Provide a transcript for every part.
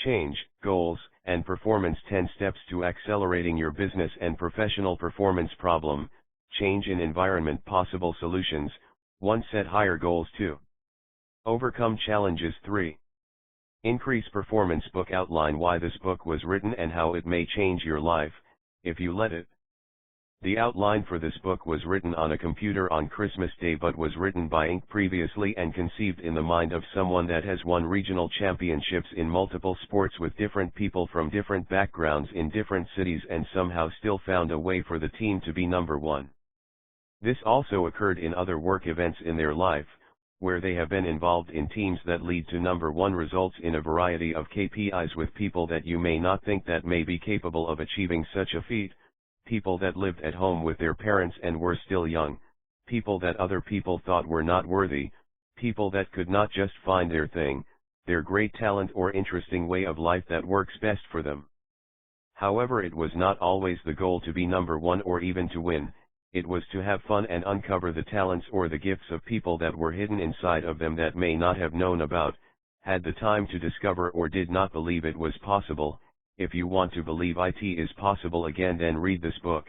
Change, Goals, and Performance 10 Steps to Accelerating Your Business and Professional Performance. Problem, Change in Environment. Possible Solutions, 1. Set higher goals. 2. Overcome challenges. 3. Increase performance. Book outline. Why this book was written and how it may change your life, if you let it. The outline for this book was written on a computer on Christmas Day but was written by ink previously and conceived in the mind of someone that has won regional championships in multiple sports with different people from different backgrounds in different cities and somehow still found a way for the team to be number one. This also occurred in other work events in their life, where they have been involved in teams that lead to number one results in a variety of KPIs with people that you may not think that may be capable of achieving such a feat. People that lived at home with their parents and were still young, people that other people thought were not worthy, people that could not just find their thing, their great talent or interesting way of life that works best for them. However, it was not always the goal to be number one or even to win. It was to have fun and uncover the talents or the gifts of people that were hidden inside of them that may not have known about, had the time to discover, or did not believe it was possible. If you want to believe IT is possible again, then read this book.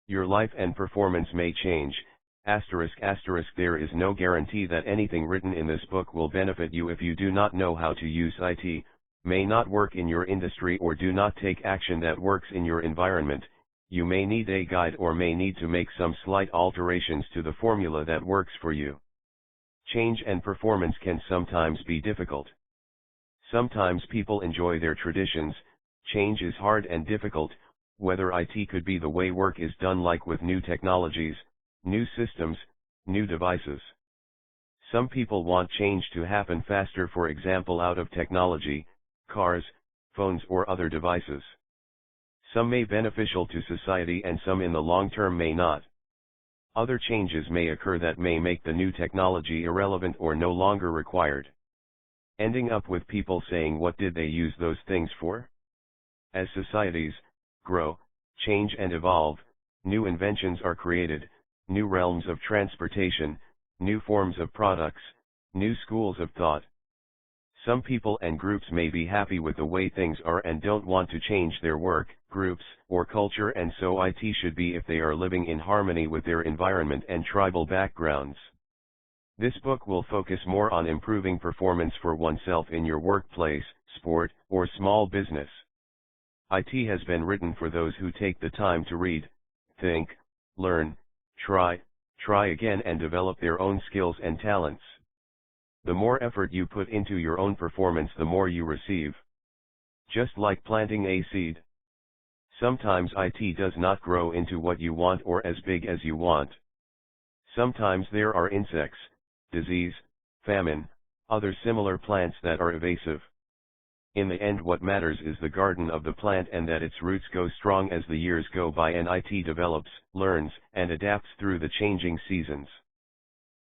Your life and performance may change. There is no guarantee that anything written in this book will benefit you if you do not know how to use IT, may not work in your industry, or do not take action that works in your environment. You may need a guide or may need to make some slight alterations to the formula that works for you. Change and performance can sometimes be difficult. Sometimes people enjoy their traditions. Change is hard and difficult, whether IT could be the way work is done, like with new technologies, new systems, new devices. Some people want change to happen faster, for example out of technology, cars, phones or other devices. Some may be beneficial to society and some in the long term may not. Other changes may occur that may make the new technology irrelevant or no longer required. Ending up with people saying, what did they use those things for? As societies grow, change and evolve, new inventions are created, new realms of transportation, new forms of products, new schools of thought. Some people and groups may be happy with the way things are and don't want to change their work, groups, or culture, and so IT should be if they are living in harmony with their environment and tribal backgrounds. This book will focus more on improving performance for oneself in your workplace, sport, or small business. IT has been written for those who take the time to read, think, learn, try again and develop their own skills and talents. The more effort you put into your own performance, the more you receive. Just like planting a seed. Sometimes IT does not grow into what you want or as big as you want. Sometimes there are insects, disease, famine, other similar plants that are evasive. In the end, what matters is the garden of the plant and that its roots go strong as the years go by and IT develops, learns, and adapts through the changing seasons.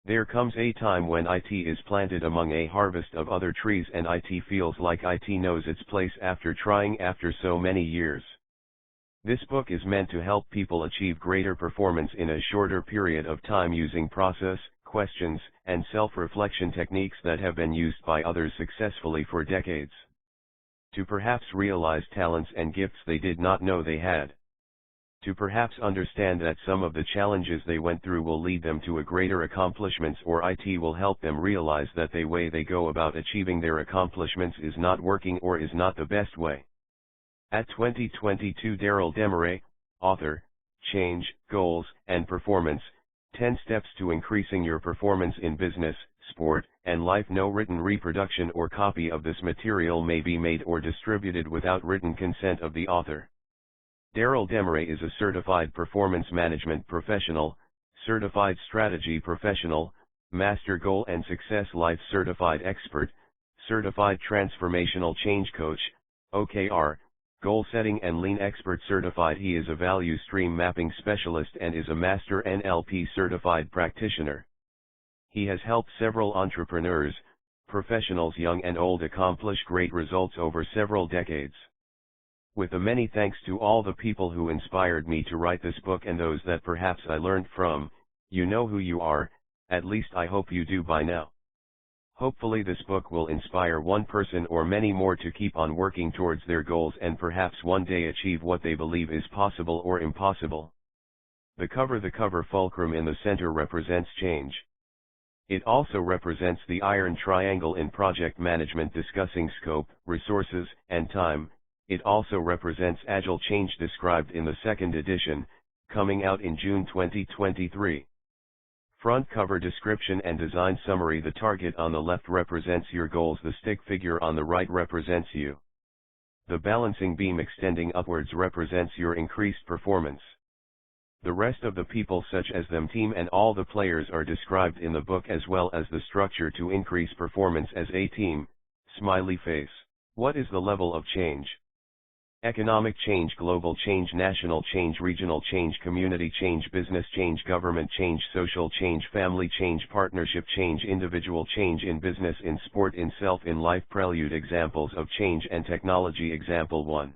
There comes a time when IT is planted among a harvest of other trees and IT feels like IT knows its place after trying after so many years. This book is meant to help people achieve greater performance in a shorter period of time using process, questions, and self-reflection techniques that have been used by others successfully for decades. To perhaps realize talents and gifts they did not know they had. To perhaps understand that some of the challenges they went through will lead them to a greater accomplishments, or IT will help them realize that the way they go about achieving their accomplishments is not working or is not the best way. At 2022, Daryl Desmarais, author, Change, Goals, and Performance, 10 Steps to Increasing Your Performance in Business, Sport, and Life. No written reproduction or copy of this material may be made or distributed without written consent of the author. Daryl Desmarais is a certified performance management professional, certified strategy professional, master goal and success life certified expert, certified transformational change coach, OKR, goal setting and lean expert certified. He is a value stream mapping specialist and is a master NLP certified practitioner. He has helped several entrepreneurs, professionals young and old, accomplish great results over several decades. With a many thanks to all the people who inspired me to write this book and those that perhaps I learned from. You know who you are, at least I hope you do by now. Hopefully this book will inspire one person or many more to keep on working towards their goals and perhaps one day achieve what they believe is possible or impossible. The cover fulcrum in the center represents change. It also represents the iron triangle in project management discussing scope, resources, and time. It also represents agile change described in the second edition, coming out in June 2023. Front cover description and design summary. The target on the left represents your goals. The stick figure on the right represents you. The balancing beam extending upwards represents your increased performance. The rest of the people such as them team and all the players are described in the book as well as the structure to increase performance as a team. Smiley face. What is the level of change? Economic change, global change, national change, regional change, community change, business change, government change, social change, family change, partnership change, individual change, in business, in sport, in self, in life. Prelude. Examples of change and technology. Example 1.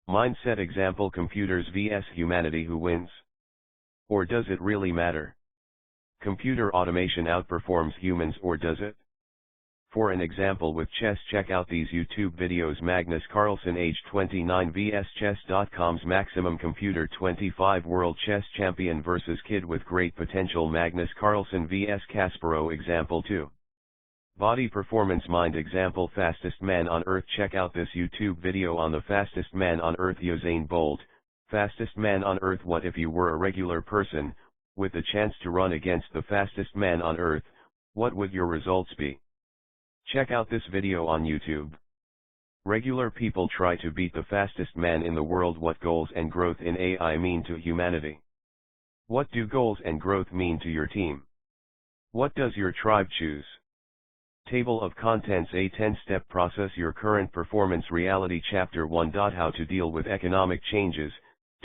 Mindset. Example: computers vs humanity, who wins? Or does it really matter? Computer automation outperforms humans, or does it? For an example with chess, check out these YouTube videos. Magnus Carlsen, age 29, vs Chess.com's maximum computer 25 world chess champion versus kid with great potential. Magnus Carlsen vs Kasparov. Example 2. Body performance. Mind. Example: fastest man on earth. Check out this YouTube video on the fastest man on earth, Usain Bolt. Fastest man on earth. What if you were a regular person, with the chance to run against the fastest man on earth? What would your results be? Check out this video on YouTube. Regular people try to beat the fastest man in the world. What goals and growth in AI mean to humanity? What do goals and growth mean to your team? What does your tribe choose? Table of contents. A 10-step process. Your current performance reality. Chapter 1. How to deal with economic changes.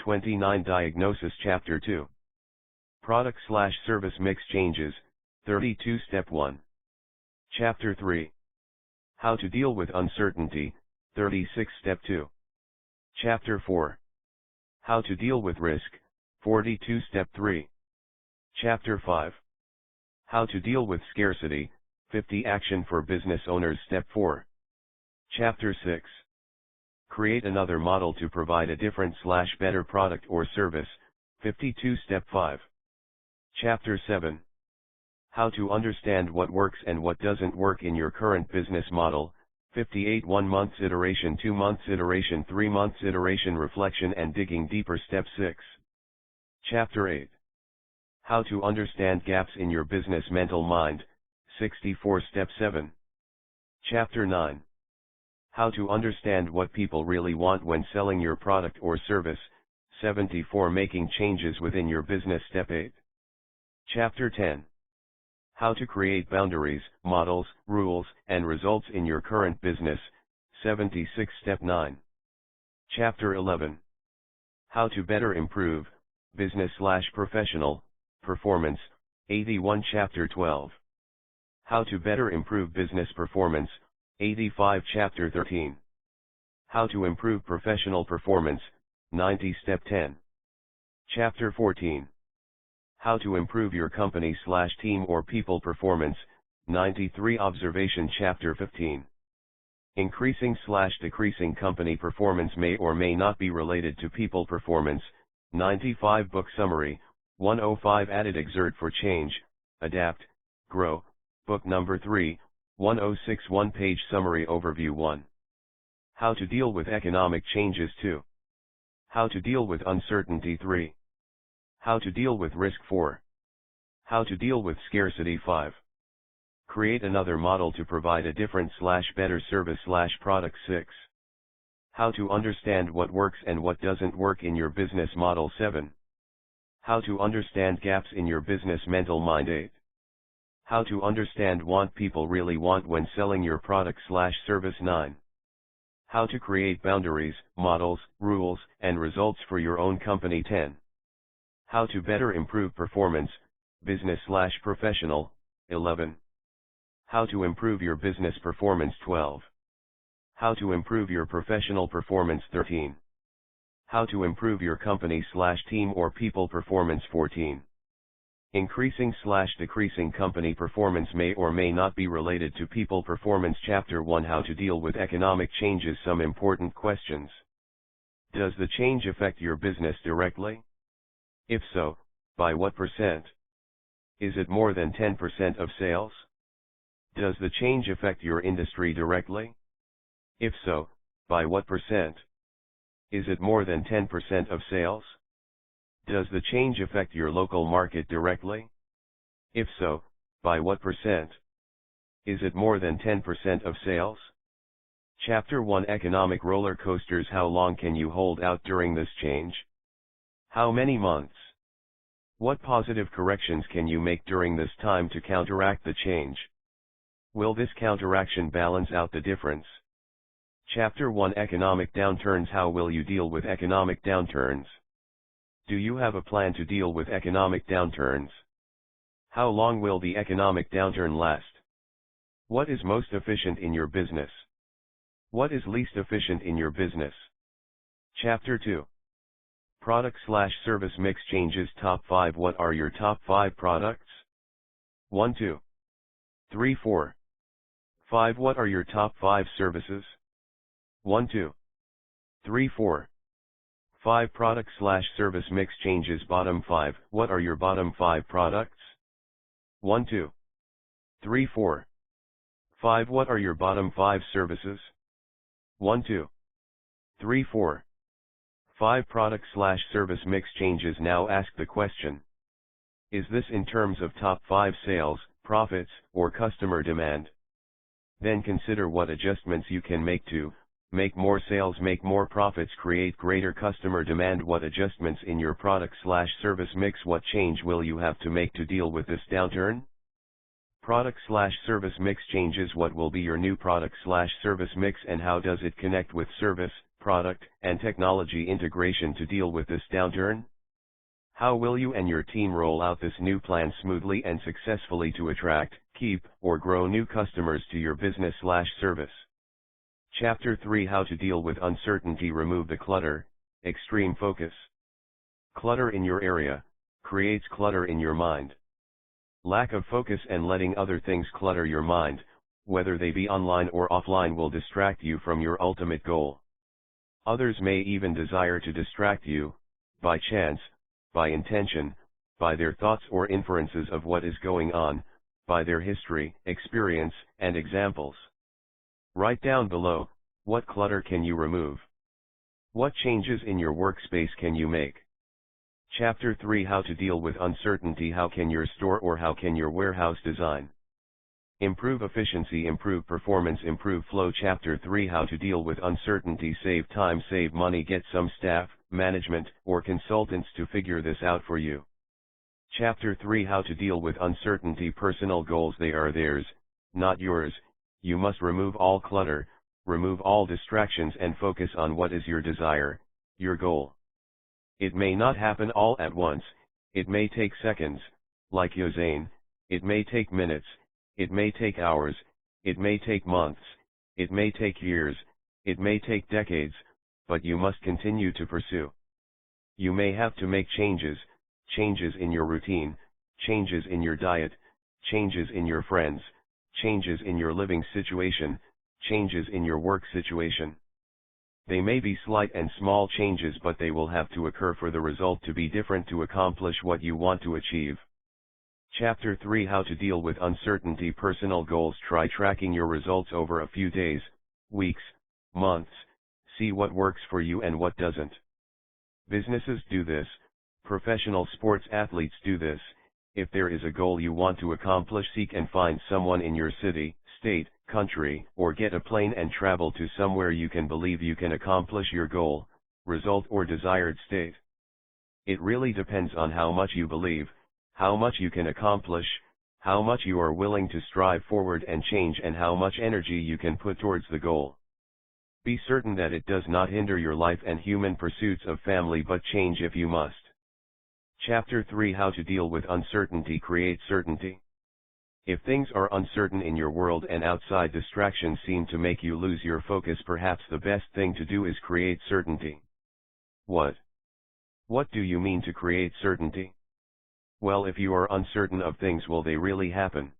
29. Diagnosis. Chapter 2. Product/service mix changes. 32. Step 1. Chapter 3. How to deal with uncertainty. 36. Step 2. Chapter 4. How to deal with risk. 42. Step 3. Chapter 5. How to deal with scarcity. 50. Action for business owners. Step 4. Chapter 6. Create another model to provide a different/better product or service. 52. Step 5. Chapter 7. How to understand what works and what doesn't work in your current business model. 58. 1 month's iteration, 2 months iteration, 3 months iteration, reflection and digging deeper. Step 6. Chapter 8. How to understand gaps in your business mental mind. 64. Step 7. Chapter 9. How to understand what people really want when selling your product or service. 74. Making changes within your business. Step 8. Chapter 10. How to create boundaries, models, rules, and results in your current business. 76. Step 9. Chapter 11. How to better improve business/professional performance. 81. Chapter 12. How to better improve business performance. 85. Chapter 13. How to improve professional performance. 90. Step 10. Chapter 14. How to improve your company/team or people performance. 93. Observation. Chapter 15. Increasing/decreasing company performance may or may not be related to people performance. 95. Book summary. 105. Added exert for change, adapt, grow. Book number 3, 106. 1-page summary overview. 1. How to deal with economic changes. 2. How to deal with uncertainty. 3. How to deal with risk. 4. How to deal with scarcity. 5. Create another model to provide a different/better service/product. 6. How to understand what works and what doesn't work in your business model. 7. How to understand gaps in your business mental mind. 8. How to understand what people really want when selling your product/service. 9. How to create boundaries, models, rules, and results for your own company. 10. How to better improve performance, business/professional. 11. How to improve your business performance. 12. How to improve your professional performance. 13. How to improve your company/team or people performance. 14. Increasing/decreasing company performance may or may not be related to people performance. Chapter 1, How to deal with economic changes. Some important questions. Does the change affect your business directly? If so, by what percent? Is it more than 10% of sales? Does the change affect your industry directly? If so, by what percent? Is it more than 10% of sales? Does the change affect your local market directly? If so, by what percent? Is it more than 10% of sales? Chapter 1, Economic roller coasters. How long can you hold out during this change? How many months? What positive corrections can you make during this time to counteract the change? Will this counteraction balance out the difference? Chapter 1, Economic downturns. How will you deal with economic downturns? Do you have a plan to deal with economic downturns? How long will the economic downturn last? What is most efficient in your business? What is least efficient in your business? Chapter 2. Product/service mix changes. Top 5. What are your top 5 products? 1, 2, 3, 4, 5. What are your top 5 services? 1, 2, 3, 4, 5. Product/service mix changes. Bottom 5. What are your bottom 5 products? 1, 2, 3, 4, 5. What are your bottom 5 services? 1, 2, 3, 4, 5. Product/service mix changes. Now ask the question. Is this in terms of top 5 sales, profits, or customer demand? Then consider what adjustments you can make to make more sales, make more profits, create greater customer demand. What adjustments in your product/service mix? What change will you have to make to deal with this downturn? Product/service mix changes. What will be your new product/service mix, and how does it connect with service, product, and technology integration to deal with this downturn? How will you and your team roll out this new plan smoothly and successfully to attract, keep, or grow new customers to your business/service? Chapter 3, How to deal with uncertainty. Remove the clutter. Extreme focus. Clutter in your area creates clutter in your mind. Lack of focus and letting other things clutter your mind, whether they be online or offline, will distract you from your ultimate goal. Others may even desire to distract you, by chance, by intention, by their thoughts or inferences of what is going on, by their history, experience, and examples. Write down below, what clutter can you remove? What changes in your workspace can you make? Chapter 3, How to deal with uncertainty. How can your store or how can your warehouse design improve efficiency, improve performance, improve flow? Chapter 3, How to deal with uncertainty. Save time, save money, get some staff, management, or consultants to figure this out for you. Chapter 3, How to deal with uncertainty. Personal goals. They are theirs, not yours. You must remove all clutter, remove all distractions, and focus on what is your desire, your goal. It may not happen all at once. It may take seconds, like Usain. It may take minutes. It may take hours. It may take months. It may take years. It may take decades, but you must continue to pursue. You may have to make changes in your routine, changes in your diet, changes in your friends, changes in your living situation, changes in your work situation. They may be slight and small changes, but they will have to occur for the result to be different to accomplish what you want to achieve. Chapter 3, How to deal with uncertainty. Personal goals. Try tracking your results over a few days, weeks, months. See what works for you and what doesn't. Businesses do this. Professional sports athletes do this. If there is a goal you want to accomplish, seek and find someone in your city, state, country, or get a plane and travel to somewhere you can believe you can accomplish your goal, result, or desired state. It really depends on how much you believe, how much you can accomplish, how much you are willing to strive forward and change, and how much energy you can put towards the goal. Be certain that it does not hinder your life and human pursuits of family, but change if you must. Chapter 3, How to deal with uncertainty. Create certainty. If things are uncertain in your world and outside distractions seem to make you lose your focus, perhaps the best thing to do is create certainty. What do you mean to create certainty? Well, if you are uncertain of things, will they really happen?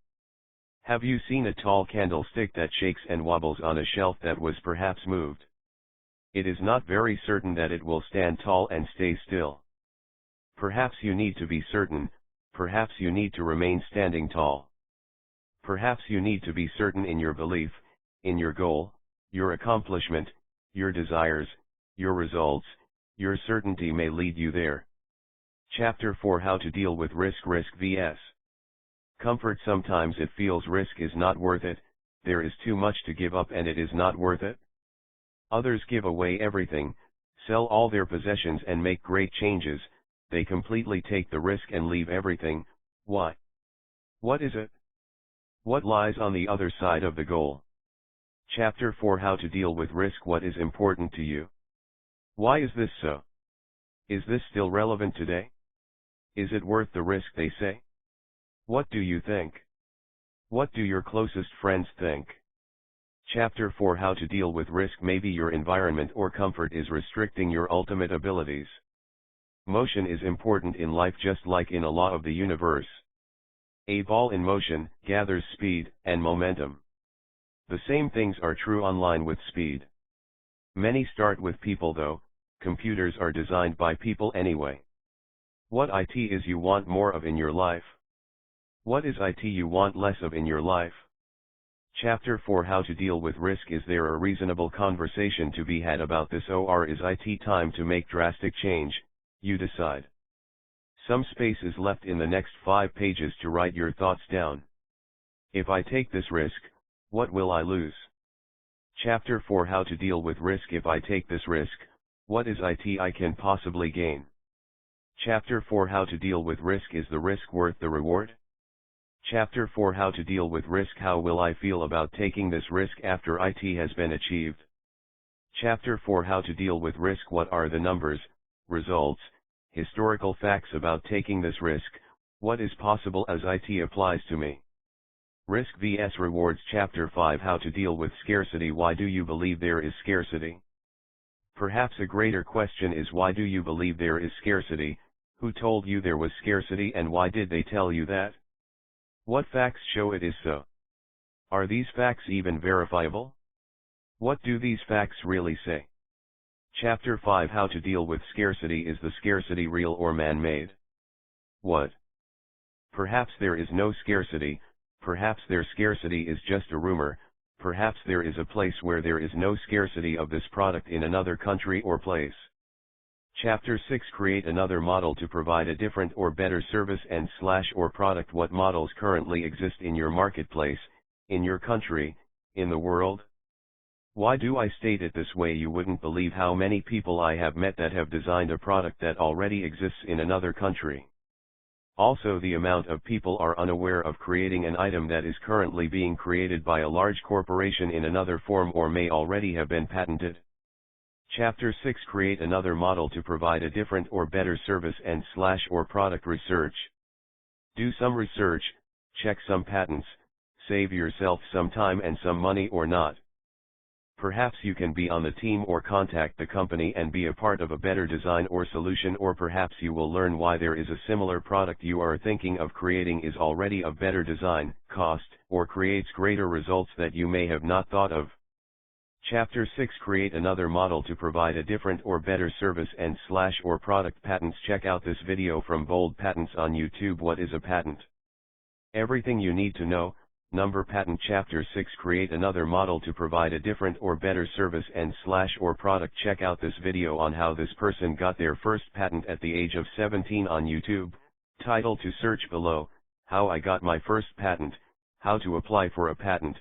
Have you seen a tall candlestick that shakes and wobbles on a shelf that was perhaps moved? It is not very certain that it will stand tall and stay still. Perhaps you need to be certain, perhaps you need to remain standing tall. Perhaps you need to be certain in your belief, in your goal, your accomplishment, your desires, your results. Your certainty may lead you there. Chapter 4: How to Deal with Risk. Risk vs. Comfort. Sometimes it feels risk is not worth it, there is too much to give up and it is not worth it. Others give away everything, sell all their possessions and make great changes. They completely take the risk and leave everything. Why? What is it? What lies on the other side of the goal? Chapter 4: How to Deal with Risk. What is important to you? Why is this so? Is this still relevant today? Is it worth the risk, they say? What do you think? What do your closest friends think? Chapter 4: How to Deal with Risk. Maybe your environment or comfort is restricting your ultimate abilities. Motion is important in life, just like in a law of the universe. A ball in motion gathers speed and momentum. The same things are true online with speed. Many start with people though, computers are designed by people anyway. What IT is you want more of in your life? What is IT you want less of in your life? Chapter 4: How to Deal with Risk. Is there a reasonable conversation to be had about this, or is it time to make drastic change? You decide. Some space is left in the next 5 pages to write your thoughts down. If I take this risk, what will I lose? Chapter 4: How to Deal with Risk. If I take this risk, what is it I can possibly gain? Chapter 4: How to Deal with Risk. Is the risk worth the reward? Chapter 4: How to Deal with Risk. How will I feel about taking this risk after it has been achieved? Chapter 4: How to Deal with Risk. What are the numbers, results, historical facts about taking this risk? What is possible as it applies to me? Risk vs. Rewards. Chapter 5: How to Deal with Scarcity. Why do you believe there is scarcity? Perhaps a greater question is, why do you believe there is scarcity? Who told you there was scarcity, and why did they tell you that? What facts show it is so? Are these facts even verifiable? What do these facts really say? Chapter 5: How to Deal with Scarcity. Is the scarcity real or man-made? What? Perhaps there is no scarcity, perhaps their scarcity is just a rumor, perhaps there is a place where there is no scarcity of this product in another country or place. Chapter 6: Create another model to provide a different or better service and or product. What models currently exist in your marketplace, in your country, in the world? Why do I state it this way? You wouldn't believe how many people I have met that have designed a product that already exists in another country. Also, the amount of people are unaware of creating an item that is currently being created by a large corporation in another form or may already have been patented. Chapter 6: Create another model to provide a different or better service and or product. Research. Do some research, check some patents, save yourself some time and some money or not. Perhaps you can be on the team or contact the company and be a part of a better design or solution, or perhaps you will learn why there is a similar product you are thinking of creating is already of better design, cost, or creates greater results that you may have not thought of. Chapter 6: Create another model to provide a different or better service and or product. Patents. Check out this video from Bold Patents on YouTube. What is a patent? Everything you need to know. Number patent. Chapter 6: Create another model to provide a different or better service and or product. Check out this video on how this person got their first patent at the age of 17 on YouTube. Title to search below: How I got my first patent, how to apply for a patent,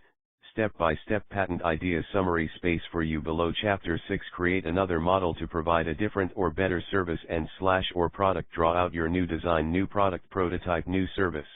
step-by-step patent idea summary. Space for you below. Chapter 6: Create another model to provide a different or better service and or product. Draw out your new design, new product, prototype, new service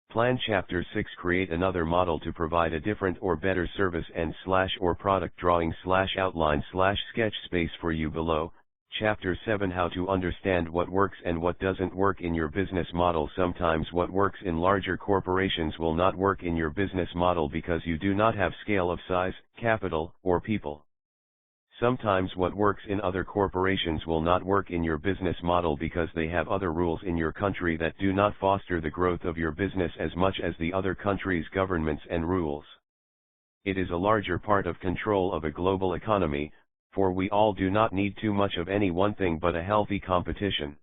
plan. Chapter 6: Create another model to provide a different or better service and or product. Drawing / outline / sketch. Space for you below. Chapter 7: How to understand what works and what doesn't work in your business model. Sometimes what works in larger corporations will not work in your business model because you do not have scale of size, capital, or people. Sometimes what works in other corporations will not work in your business model because they have other rules in your country that do not foster the growth of your business as much as the other country's governments and rules. It is a larger part of control of a global economy, for we all do not need too much of any one thing but a healthy competition.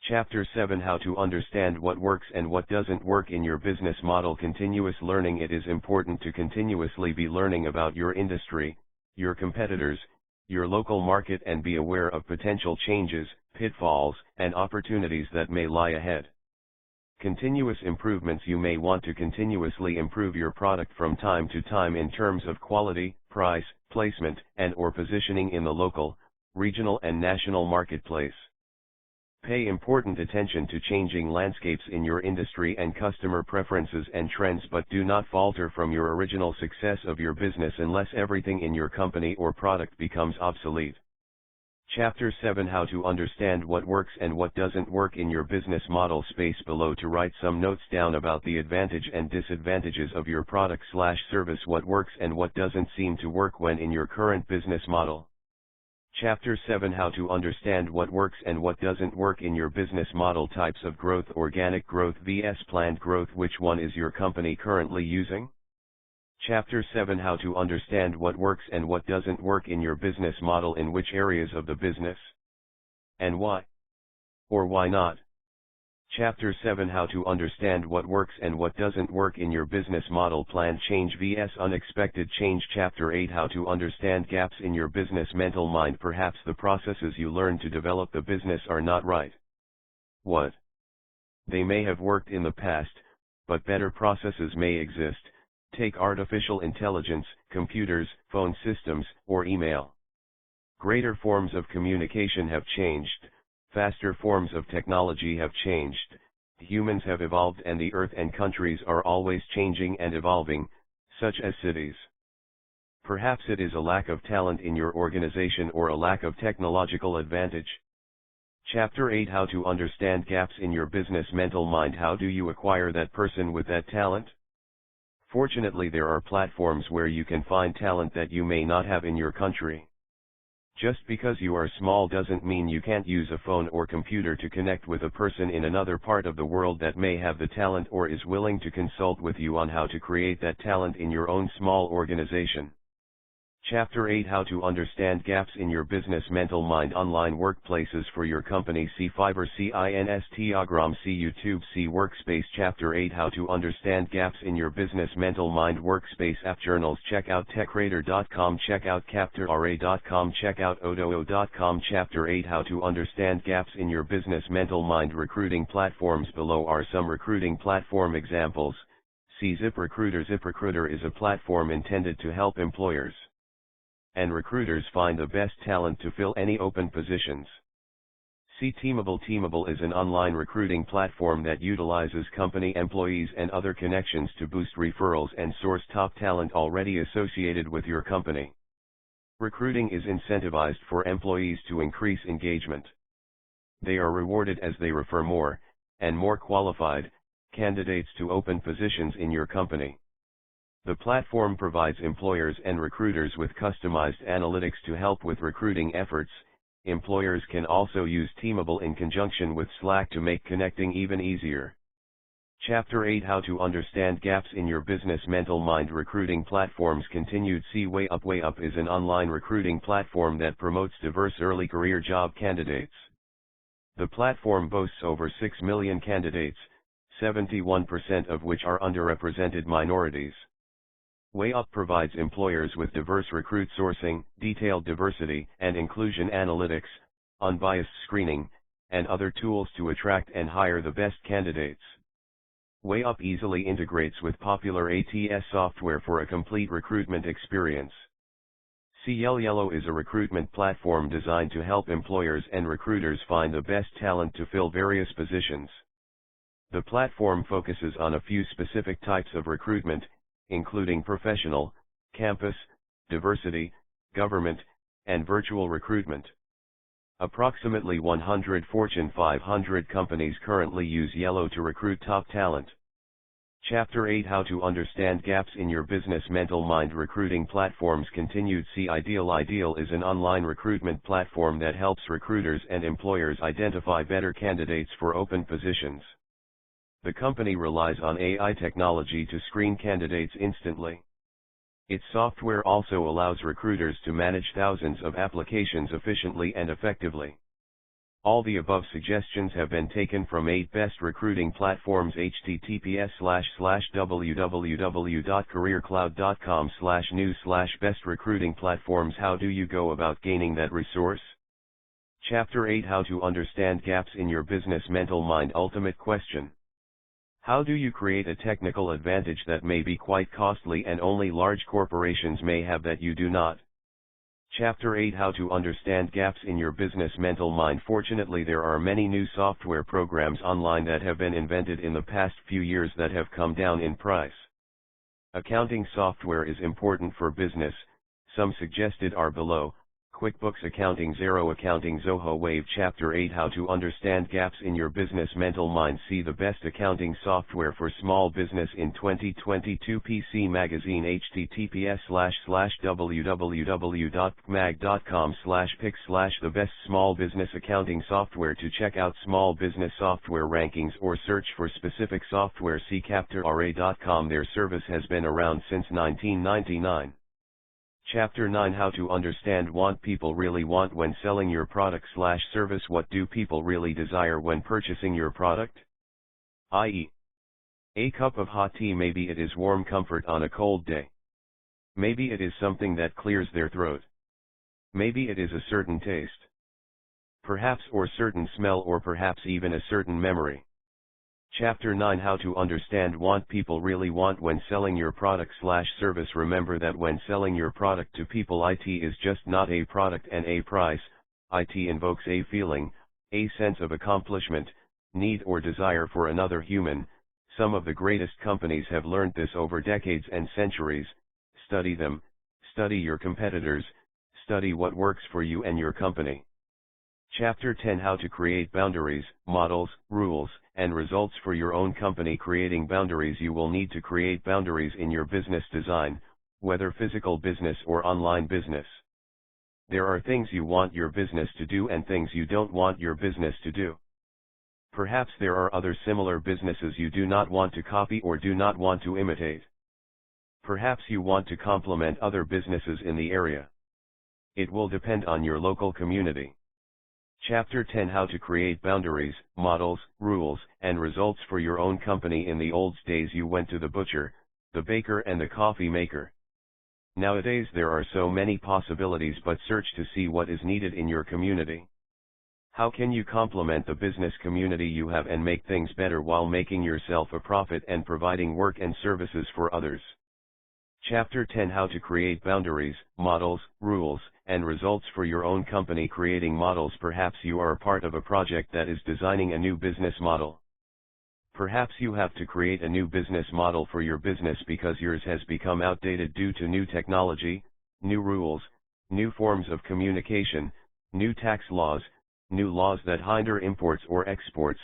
Chapter 7: How to understand what works and what doesn't work in your business model. Continuous learning. It is important to continuously be learning about your industry, your competitors, your local market, and be aware of potential changes, pitfalls, and opportunities that may lie ahead. Continuous improvements. You may want to continuously improve your product from time to time in terms of quality, price, placement, and/or positioning in the local, regional, and national marketplace. Pay important attention to changing landscapes in your industry and customer preferences and trends, but do not falter from your original success of your business unless everything in your company or product becomes obsolete. Chapter 7: How to understand what works and what doesn't work in your business model. Space below to write some notes down about the advantage and disadvantages of your product/service. What works and what doesn't seem to work when in your current business model. Chapter 7: How to understand what works and what doesn't work in your business model. Types of growth: organic growth vs planned growth. Which one is your company currently using? Chapter 7: How to understand what works and what doesn't work in your business model. In which areas of the business? And why? Or why not? Chapter 7: How to understand what works and what doesn't work in your business model. Planned change vs unexpected change. Chapter 8: How to understand gaps in your business mental mind. Perhaps the processes you learn to develop the business are not right. What? They may have worked in the past, but better processes may exist. Take artificial intelligence, computers, phone systems, or email. Greater forms of communication have changed. Faster forms of technology have changed. Humans have evolved, and the earth and countries are always changing and evolving, such as cities. Perhaps it is a lack of talent in your organization or a lack of technological advantage. Chapter 8: How to understand gaps in your business mental mind. How do you acquire that person with that talent? Fortunately, there are platforms where you can find talent that you may not have in your country. Just because you are small doesn't mean you can't use a phone or computer to connect with a person in another part of the world that may have the talent or is willing to consult with you on how to create that talent in your own small organization. Chapter 8: How to understand gaps in your business mental mind. Online workplaces for your company. See Fiverr, see Instagram, see YouTube, see Workspace. Chapter 8: How to understand gaps in your business mental mind. Workspace app journals. Check out TechRadar.com, check out CaptorRA.com, check out Odoo.com. Chapter 8: How to understand gaps in your business mental mind. Recruiting platforms. Below are some recruiting platform examples. See ZipRecruiter. ZipRecruiter is a platform intended to help employers and recruiters find the best talent to fill any open positions. See Teamable. Teamable is an online recruiting platform that utilizes company employees and other connections to boost referrals and source top talent already associated with your company. Recruiting is incentivized for employees to increase engagement. They are rewarded as they refer more, and more qualified, candidates to open positions in your company. The platform provides employers and recruiters with customized analytics to help with recruiting efforts. Employers can also use Teamable in conjunction with Slack to make connecting even easier. Chapter 8: How to understand gaps in your business mental mind. Recruiting platforms continued. See WayUp. WayUp is an online recruiting platform that promotes diverse early career job candidates. The platform boasts over 6 million candidates, 71% of which are underrepresented minorities. WayUp provides employers with diverse recruit sourcing, detailed diversity and inclusion analytics, unbiased screening, and other tools to attract and hire the best candidates. WayUp easily integrates with popular ATS software for a complete recruitment experience. Yellow is a recruitment platform designed to help employers and recruiters find the best talent to fill various positions. The platform focuses on a few specific types of recruitment, including professional, campus, diversity, government, and virtual recruitment. Approximately 100 Fortune 500 companies currently use Yellow to recruit top talent. Chapter 8, How to Understand Gaps in Your Business. Mental Mind Recruiting Platforms continued. See Ideal. Ideal is an online recruitment platform that helps recruiters and employers identify better candidates for open positions. The company relies on AI technology to screen candidates instantly. Its software also allows recruiters to manage thousands of applications efficiently and effectively. All the above suggestions have been taken from 8 best recruiting platforms. https://www.careercloud.com/news/best recruiting platforms. How do you go about gaining that resource? Chapter 8, How to Understand Gaps in Your Business. Mental Mind Ultimate Question. How do you create a technical advantage that may be quite costly and only large corporations may have that you do not? Chapter 8, How to Understand Gaps in Your Business. Mental Mind. Fortunately, there are many new software programs online that have been invented in the past few years that have come down in price. Accounting software is important for business. Some suggested are below: QuickBooks Accounting, Xero Accounting, Zoho, Wave. Chapter 8, How to Understand Gaps in Your Business. Mental Mind. See the best accounting software for small business in 2022. PC Magazine. https://www.mag.com/picks/the best small business accounting software. To check out small business software rankings or search for specific software, see CaptaRA.com. Their service has been around since 1999. Chapter 9, How to Understand What People Really Want When Selling Your Product/Service. What do people really desire when purchasing your product? I.e., a cup of hot tea. Maybe it is warm comfort on a cold day. Maybe it is something that clears their throat. Maybe it is a certain taste. Perhaps or certain smell, or perhaps even a certain memory. Chapter 9, How to Understand What People Really Want When Selling Your Product/Service. Remember that when selling your product to people, it is just not a product and a price. It invokes a feeling, a sense of accomplishment, need or desire for another human. Some of the greatest companies have learned this over decades and centuries. Study them, study your competitors, study what works for you and your company. Chapter 10, How to Create Boundaries, Models, Rules, and Results for Your Own Company. Creating boundaries. You will need to create boundaries in your business design, whether physical business or online business. There are things you want your business to do and things you don't want your business to do. Perhaps there are other similar businesses you do not want to copy or do not want to imitate. Perhaps you want to complement other businesses in the area. It will depend on your local community. Chapter 10, How to Create Boundaries, Models, Rules, and Results for Your Own Company. In the old days, you went to the butcher, the baker, and the coffee maker. Nowadays there are so many possibilities, but search to see what is needed in your community. How can you complement the business community you have and make things better while making yourself a profit and providing work and services for others? Chapter 10, How to Create Boundaries, Models, Rules, and Results for Your Own Company. Creating models. Perhaps you are a part of a project that is designing a new business model. Perhaps you have to create a new business model for your business because yours has become outdated due to new technology, new rules, new forms of communication, new tax laws, new laws that hinder imports or exports,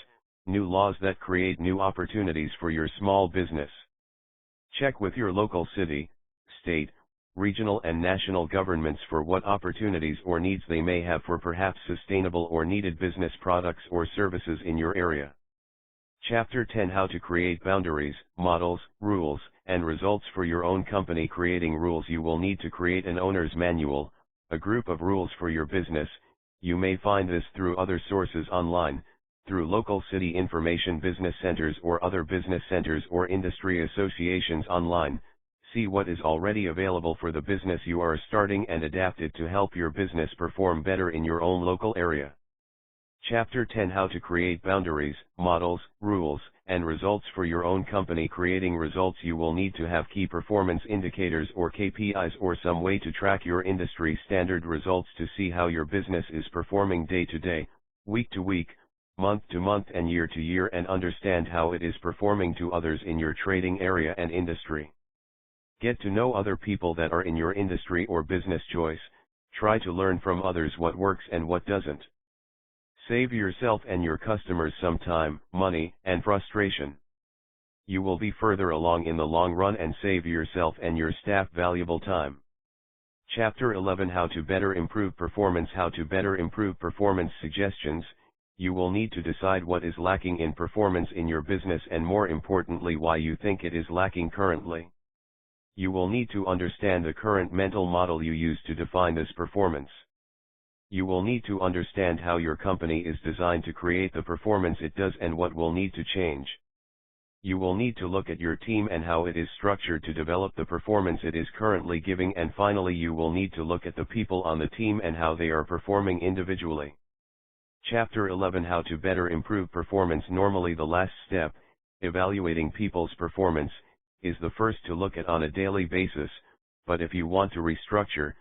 new laws that create new opportunities for your small business. Check with your local city, state, regional and national governments for what opportunities or needs they may have for perhaps sustainable or needed business products or services in your area. Chapter 10, How to Create Boundaries, Models, Rules, and Results for Your Own Company. Creating rules. You will need to create an owner's manual, a group of rules for your business. You may find this through other sources online, through local city information business centers or other business centers or industry associations online. See what is already available for the business you are starting and adapt it to help your business perform better in your own local area. Chapter 10, How to Create Boundaries, Models, Rules, and Results for Your Own Company. Creating results. You will need to have key performance indicators or KPIs or some way to track your industry standard results to see how your business is performing day to day, week to week, month to month, and year to year, and understand how it is performing to others in your trading area and industry. Get to know other people that are in your industry or business choice. Try to learn from others what works and what doesn't. Save yourself and your customers some time, money, and frustration. You will be further along in the long run and save yourself and your staff valuable time. Chapter 11, How to better improve performance. How to better improve performance suggestions. You will need to decide what is lacking in performance in your business and, more importantly, why you think it is lacking currently. You will need to understand the current mental model you use to define this performance. You will need to understand how your company is designed to create the performance it does and what will need to change. You will need to look at your team and how it is structured to develop the performance it is currently giving, and finally you will need to look at the people on the team and how they are performing individually. Chapter 11, How to better improve performance. Normally the last step, evaluating people's performance, is the first to look at on a daily basis, but if you want to restructure,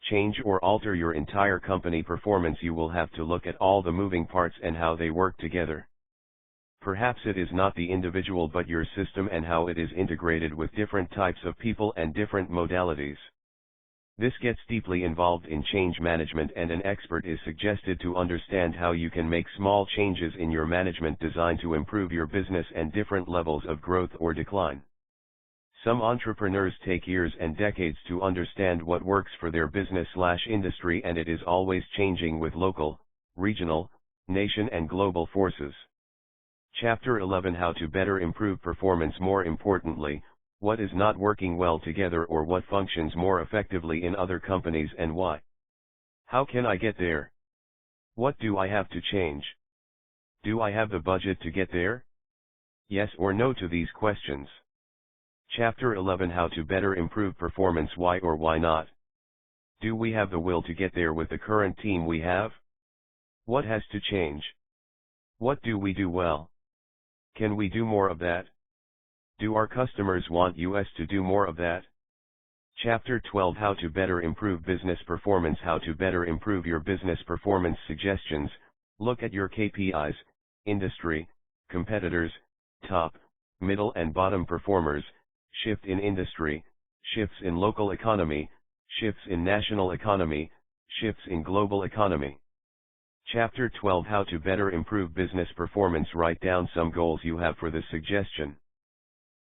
change or alter your entire company performance, you will have to look at all the moving parts and how they work together. Perhaps it is not the individual but your system and how it is integrated with different types of people and different modalities. This gets deeply involved in change management, and an expert is suggested to understand how you can make small changes in your management design to improve your business and different levels of growth or decline. Some entrepreneurs take years and decades to understand what works for their business/industry, and it is always changing with local, regional, nation and global forces. Chapter 11, How to better improve performance. More importantly, what is not working well together or what functions more effectively in other companies and why? How can I get there? What do I have to change? Do I have the budget to get there? Yes or no to these questions. Chapter 11, How to better improve performance. Why or why not? Do we have the will to get there with the current team we have? What has to change? What do we do well? Can we do more of that? Do our customers want us to do more of that? Chapter 12, How to better improve business performance. How to better improve your business performance suggestions. Look at your KPIs, industry, competitors, top, middle and bottom performers, shift in industry, shifts in local economy, shifts in national economy, shifts in global economy. Chapter 12, How to better improve business performance. Write down some goals you have for this suggestion.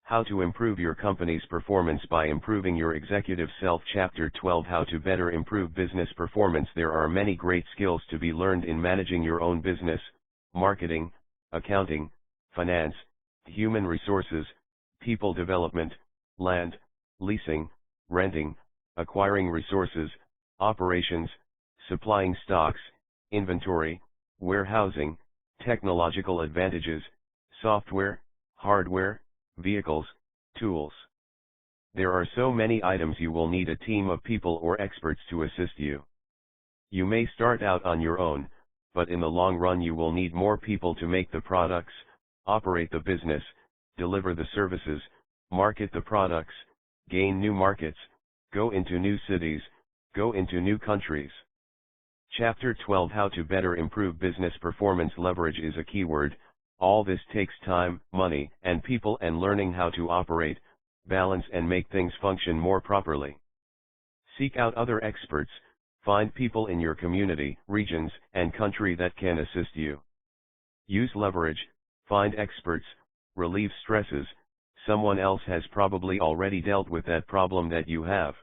How to improve your company's performance by improving your executive self. Chapter 12, How to better improve business performance. There are many great skills to be learned in managing your own business: marketing, accounting, finance, human resources, people development, land, leasing, renting, acquiring resources, operations, supplying stocks, inventory, warehousing, technological advantages, software, hardware, vehicles, tools. There are so many items you will need a team of people or experts to assist you. You may start out on your own, but in the long run you will need more people to make the products, operate the business, deliver the services, market the products, gain new markets, go into new cities, go into new countries. Chapter 12, How to better improve business performance. Leverage is a keyword. All this takes time, money, and people, and learning how to operate, balance and make things function more properly. Seek out other experts, find people in your community, regions, and country that can assist you. Use leverage, find experts, relieve stresses. Someone else has probably already dealt with that problem that you have.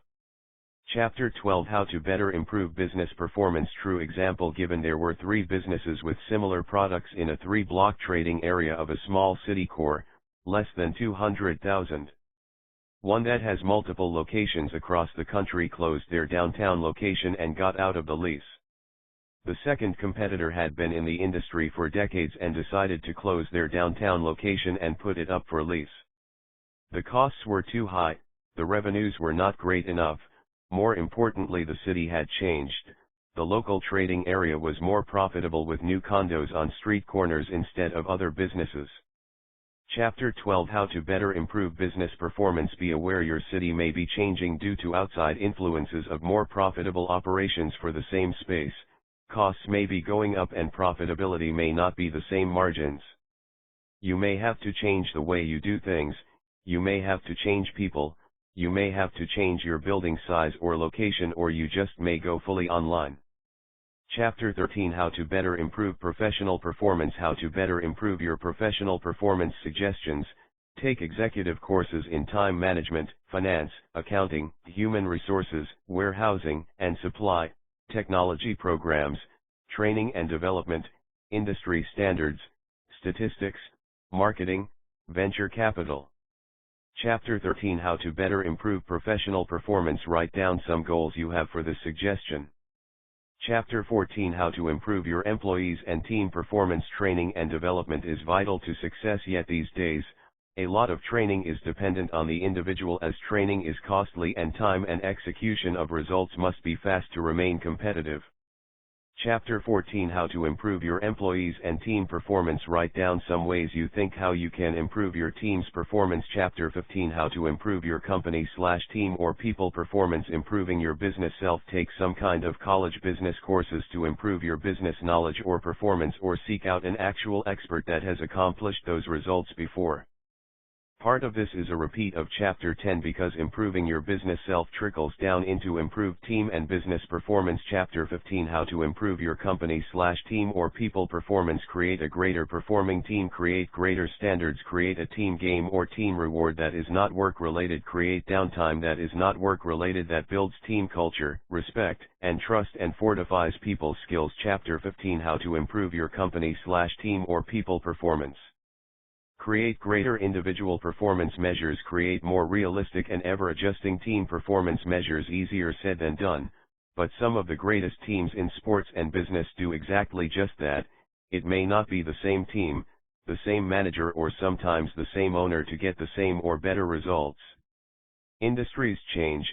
Chapter 12, How to better improve business performance. True example given. There were 3 businesses with similar products in a 3-block trading area of a small city core, less than 200,000. One that has multiple locations across the country closed their downtown location and got out of the lease. The second competitor had been in the industry for decades and decided to close their downtown location and put it up for lease. The costs were too high, the revenues were not great enough. More importantly, the city had changed. The local trading area was more profitable with new condos on street corners instead of other businesses. Chapter 12, How to better improve business performance. Be aware your city may be changing due to outside influences of more profitable operations for the same space. Costs may be going up and profitability may not be the same margins. You may have to change the way you do things, you may have to change people, you may have to change your building size or location, or you just may go fully online. Chapter 13, How to better improve professional performance. How to better improve your professional performance suggestions. Take executive courses in time management, finance, accounting, human resources, warehousing and supply, technology programs, training and development, industry standards, statistics, marketing, venture capital. Chapter 13, How to better improve professional performance. Write down some goals you have for this suggestion. Chapter 14, How to improve your employees and team performance. Training and development is vital to success, yet these days, a lot of training is dependent on the individual, as training is costly and time and execution of results must be fast to remain competitive. Chapter 14, How to improve your employees and team performance. Write down some ways you think how you can improve your team's performance. Chapter 15, How to improve your company/team or people performance. Improving your business self. Take some kind of college business courses to improve your business knowledge or performance, or seek out an actual expert that has accomplished those results before. Part of this is a repeat of Chapter 10 because improving your business self trickles down into improved team and business performance. Chapter 15, How to improve your company/team or people performance. Create a greater performing team. Create greater standards. Create a team game or team reward that is not work related. Create downtime that is not work related, that builds team culture, respect, and trust, and fortifies people's skills. Chapter 15, How to improve your company/team or people performance. Create greater individual performance measures. Create more realistic and ever-adjusting team performance measures. Easier said than done, but some of the greatest teams in sports and business do exactly just that. It may not be the same team, the same manager, or sometimes the same owner to get the same or better results. Industries change,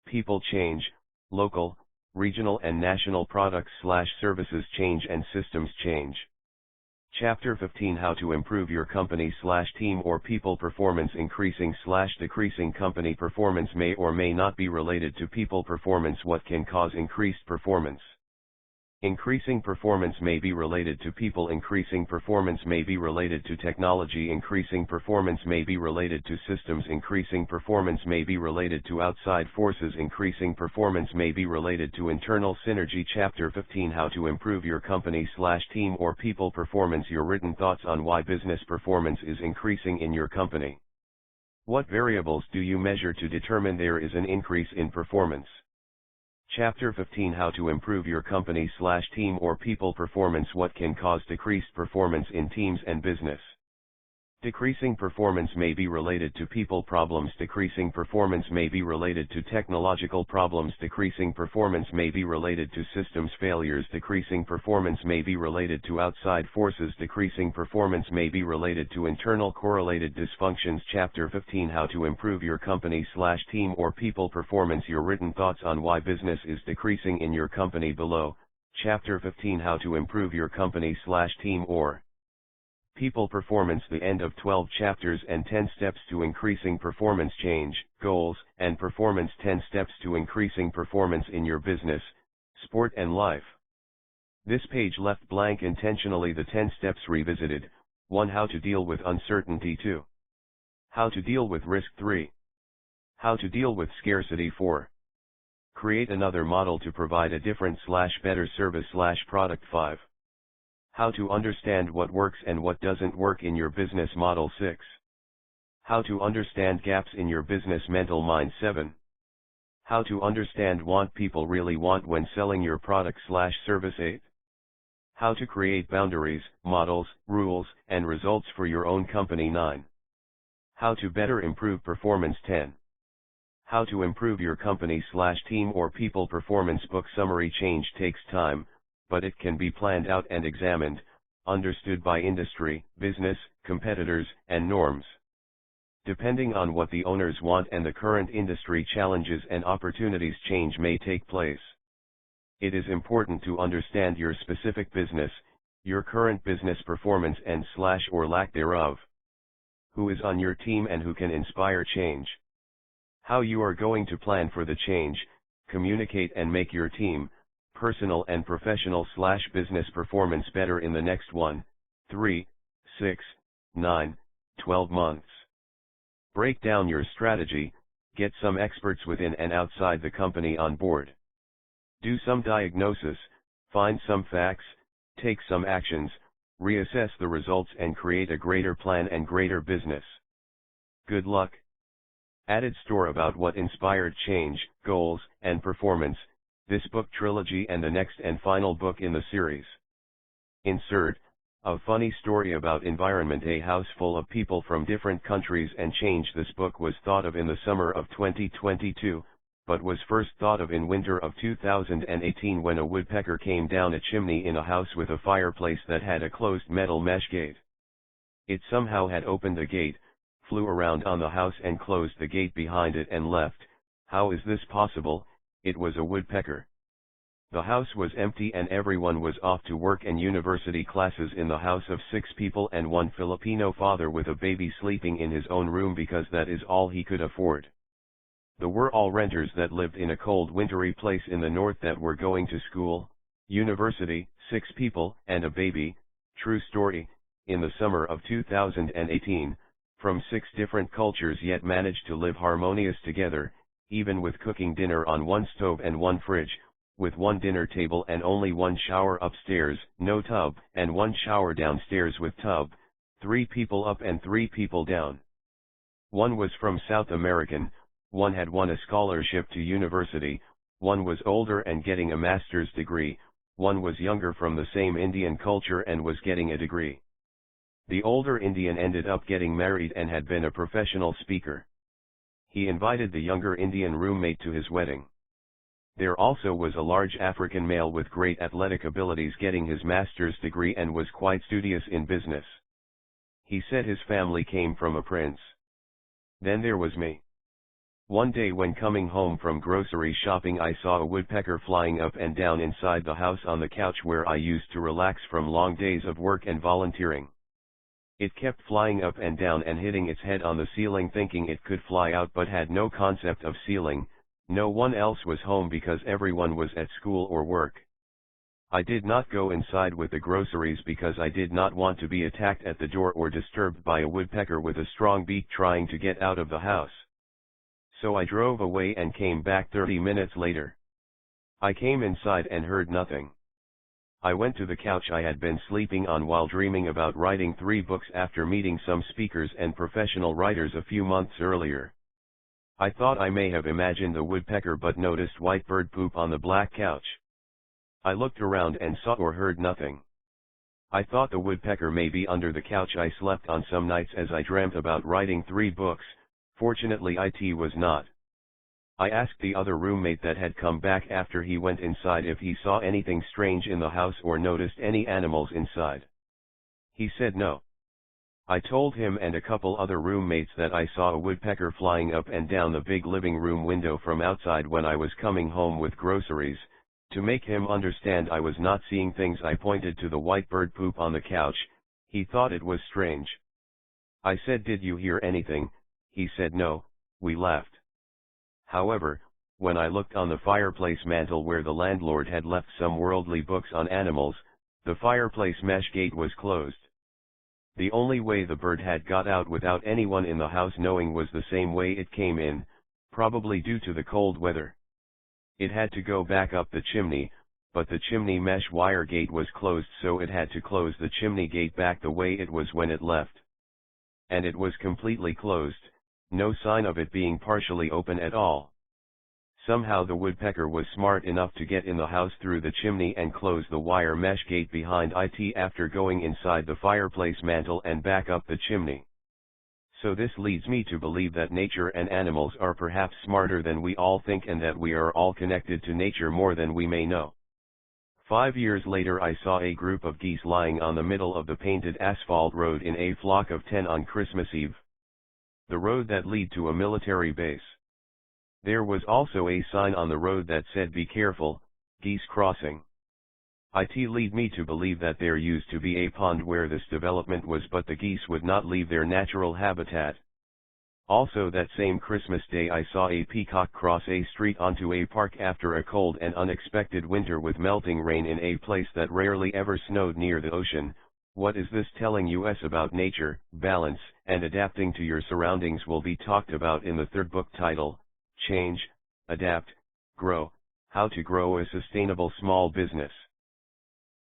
people change, local, regional and national products/services change, and systems change. Chapter 15, How to improve your company/team or people performance. Increasing/decreasing company performance may or may not be related to people performance. What can cause increased performance? Increasing performance may be related to people. Increasing performance may be related to technology. Increasing performance may be related to systems. Increasing performance may be related to outside forces. Increasing performance may be related to internal synergy. Chapter 15, How to improve your company/team or people performance. Your written thoughts on why business performance is increasing in your company. What variables do you measure to determine there is an increase in performance? Chapter 15, How to improve your company/team or people performance. What can cause decreased performance in teams and business? Decreasing performance may be related to people problems. Decreasing performance may be related to technological problems. Decreasing performance may be related to systems failures. Decreasing performance may be related to outside forces. Decreasing performance may be related to internal correlated dysfunctions. Chapter 15, How to improve your company/team or people performance. Your written thoughts on why business is decreasing in your company below. Chapter 15, How to improve your company/team or people performance. The end of 12 chapters and 10 steps to increasing performance. Change, goals, and performance. 10 steps to increasing performance in your business, sport and life. This page left blank intentionally. The 10 steps revisited. 1. How to deal with uncertainty. 2. How to deal with risk. 3. How to deal with scarcity. 4. Create another model to provide a different/better service/product. 5. How to understand what works and what doesn't work in your business model. 6. How to understand gaps in your business mental mind. 7. How to understand what people really want when selling your product/service. 8. How to create boundaries, models, rules, and results for your own company. 9. How to better improve performance. 10. How to improve your company/team or people performance. Book summary. Change takes time, but it can be planned out and examined, understood by industry, business, competitors, and norms. Depending on what the owners want and the current industry challenges and opportunities, change may take place. It is important to understand your specific business, your current business performance and/or lack thereof. Who is on your team and who can inspire change? How you are going to plan for the change, communicate and make your team, personal and professional/business performance better in the next 1, 3, 6, 9, 12 months. Break down your strategy, get some experts within and outside the company on board. Do some diagnosis, find some facts, take some actions, reassess the results and create a greater plan and greater business. Good luck. Added store about what inspired change, goals, and performance, this book trilogy and the next and final book in the series. Insert, a funny story about environment. A house full of people from different countries and change. This book was thought of in the summer of 2022, but was first thought of in winter of 2018 when a woodpecker came down a chimney in a house with a fireplace that had a closed metal mesh gate. It somehow had opened the gate, flew around on the house and closed the gate behind it and left. How is this possible? It was a woodpecker. The house was empty and everyone was off to work and university classes in the house of 6 people and one Filipino father with a baby sleeping in his own room because that is all he could afford. There were all renters that lived in a cold wintry place in the north that were going to school, university, 6 people and a baby, true story, in the summer of 2018, from 6 different cultures yet managed to live harmonious together, even with cooking dinner on one stove and one fridge, with one dinner table and only one shower upstairs, no tub, and one shower downstairs with tub, 3 people up and 3 people down. One was from South American, one had won a scholarship to university, one was older and getting a master's degree, one was younger from the same Indian culture and was getting a degree. The older Indian ended up getting married and had been a professional speaker. He invited the younger Indian roommate to his wedding. There also was a large African male with great athletic abilities getting his master's degree and was quite studious in business. He said his family came from a prince. Then there was me. One day when coming home from grocery shopping I saw a woodpecker flying up and down inside the house on the couch where I used to relax from long days of work and volunteering. It kept flying up and down and hitting its head on the ceiling thinking it could fly out but had no concept of ceiling. No one else was home because everyone was at school or work. I did not go inside with the groceries because I did not want to be attacked at the door or disturbed by a woodpecker with a strong beak trying to get out of the house. So I drove away and came back 30 minutes later. I came inside and heard nothing. I went to the couch I had been sleeping on while dreaming about writing 3 books after meeting some speakers and professional writers a few months earlier. I thought I may have imagined the woodpecker but noticed white bird poop on the black couch. I looked around and saw or heard nothing. I thought the woodpecker may be under the couch I slept on some nights as I dreamt about writing 3 books, fortunately it was not. I asked the other roommate that had come back after he went inside if he saw anything strange in the house or noticed any animals inside. He said no. I told him and a couple other roommates that I saw a woodpecker flying up and down the big living room window from outside when I was coming home with groceries. To make him understand I was not seeing things I pointed to the white bird poop on the couch. He thought it was strange. I said, "Did you hear anything?" He said no. We laughed. However, when I looked on the fireplace mantel where the landlord had left some worldly books on animals, the fireplace mesh gate was closed. The only way the bird had got out without anyone in the house knowing was the same way it came in, probably due to the cold weather. It had to go back up the chimney, but the chimney mesh wire gate was closed, so it had to close the chimney gate back the way it was when it left. And it was completely closed, no sign of it being partially open at all. Somehow the woodpecker was smart enough to get in the house through the chimney and close the wire mesh gate behind it after going inside the fireplace mantel and back up the chimney. So this leads me to believe that nature and animals are perhaps smarter than we all think and that we are all connected to nature more than we may know. 5 years later I saw a group of geese lying on the middle of the painted asphalt road in a flock of 10 on Christmas Eve. The road that lead to a military base. There was also a sign on the road that said, "Be careful, geese crossing." It lead me to believe that there used to be a pond where this development was, but the geese would not leave their natural habitat. Also that same Christmas day I saw a peacock cross a street onto a park after a cold and unexpected winter with melting rain in a place that rarely ever snowed near the ocean. What is this telling us about nature? Balance and adapting to your surroundings will be talked about in the 3rd book titled, Change, Adapt, Grow, How to Grow a Sustainable Small Business.